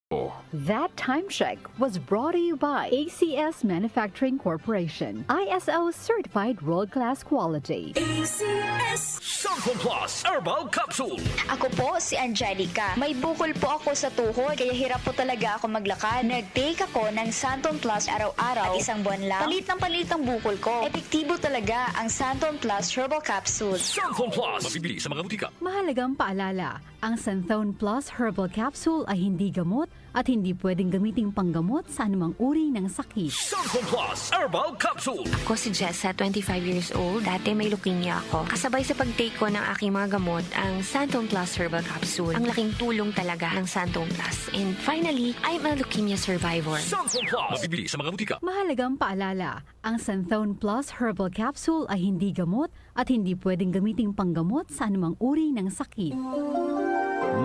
That time check was brought to you by ACS Manufacturing Corporation, ISO certified world-class quality. ACS Santon Plus Herbal Capsule. Ako po si Angelica. May bukol po ako sa tuhod, kaya hirap po talaga ako maglakad. Nag-take ako ng Santon Plus araw-araw at isang buwan lang. Palit ang bukol ko. Epektibo talaga ang Santon Plus Herbal Capsule. Santon Plus. Mabibili sa mga butika. Mahalagang paalala, ang Santhone Plus Herbal Capsule ay hindi gamot at hindi pwedeng gamiting panggamot sa anumang uri ng sakit. Santon Plus Herbal Capsule. Ako si Jessa, 25 years old. Dati may leukemia ako. Kasabay sa pag-take ko ng aking mga gamot, ang Santon Plus Herbal Capsule. Ang laking tulong talaga ng Santon Plus. And finally, I'm a leukemia survivor. Santon Plus. Mabibili sa mga butika. Mahalagang paalala, ang Santhone Plus Herbal Capsule ay hindi gamot at hindi pwedeng gamiting panggamot sa anumang uri ng sakit.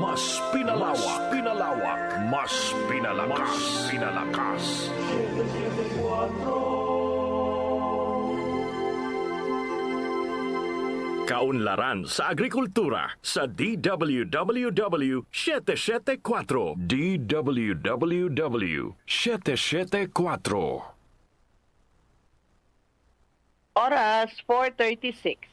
Mas pinalawak, mas pinalakas. Kaunlaran sa agrikultura sa DWWW 774. DWWW 774. Oras 4:36.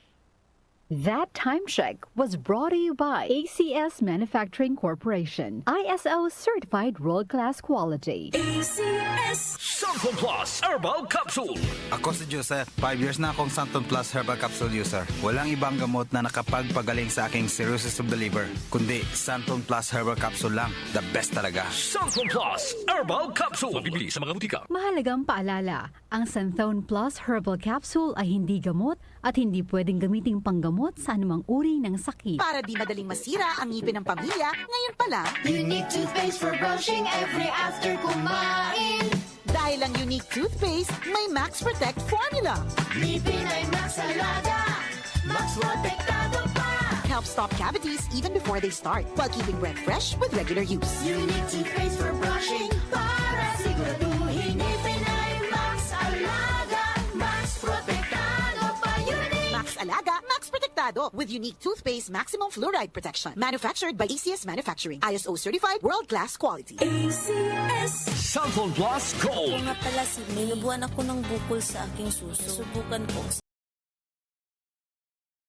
That time check was brought to you by ACS Manufacturing Corporation, ISO certified world-class quality. ACS Santon Plus Herbal Capsule. Ako si Joseph. 5 years na akong Santon Plus Herbal Capsule user. Walang ibang gamot na nakapagpagaling sa aking cirrhosis of the liver, kundi Santon Plus Herbal Capsule lang. The best talaga. Santon Plus Herbal Capsule. Mabibili sa mga butika. Mahalagang paalala, ang Santhone Plus Herbal Capsule ay hindi gamot at hindi pwedeng gamiting panggamot sa anumang uri ng sakit. Para di madaling masira ang ngipin ng pamilya, ngayon pa lang, Unique toothpaste for brushing every after kumain. dahil ang unique toothpaste, may Max Protect formula. Ngipin ay Max Alaga, Max Protektado pa. Helps stop cavities even before they start, while keeping breath fresh with regular use. Unique toothpaste for brushing para siguraduhin ngipin ay Max Alaga, Max Protektado pa. Unique Max Alaga, Max Protectado with unique toothpaste maximum fluoride protection. Manufactured by ACS Manufacturing, ISO certified world-class quality. ACS Santon Plus Gold. Nga pala si May, nabuhan ako ng bukol sa aking suso. Subukan ko.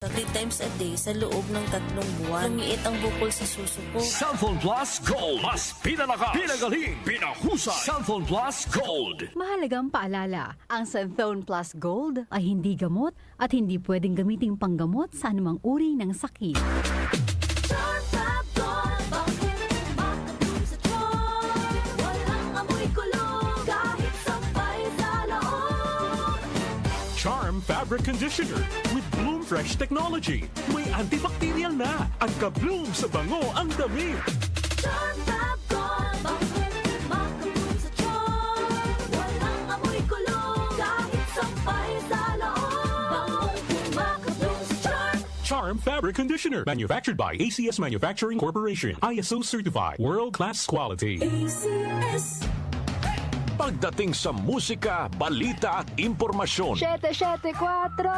3 times a day sa loob ng 3 buwan. Lumiit ang bukol sa suso ko. Santon Plus Gold. Mas pinalakas, pinagaling, pinahusay. Santon Plus Gold. Mahalagang paalala, ang Santhone Plus Gold ay hindi gamot at hindi pwedeng gamiting panggamot sa anumang uri ng sakit. Charm Fab Gold, bakit makatulong sa tiyon? Walang amoy kulong kahit sampay sa loob. Charm Fabric Conditioner with Bloom Fresh Technology. May antibacterial na at ka-bloom sa bango ang damit. Charm Fab Gold, bakit makatulong sa tiyon? Walang amoy kulong kahit sampay sa loob. Makatulong sa Charm. Charm Fabric Conditioner. Manufactured by ACS Manufacturing Corporation. ISO certified. World-class quality. ACS Pagdating sa musika, balita at impormasyon, 774.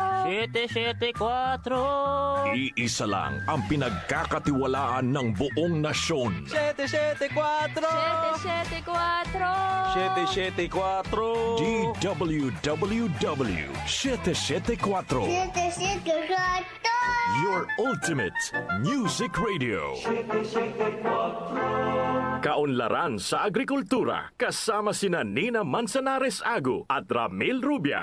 774. iisa lang ang pinagkakatiwalaan ng buong nasyon. 774! 774. 774! DWWW 774. Your ultimate music radio. Kaunlaran sa agrikultura kasama sina Nina Manzanares Agu at Ramil Rubia.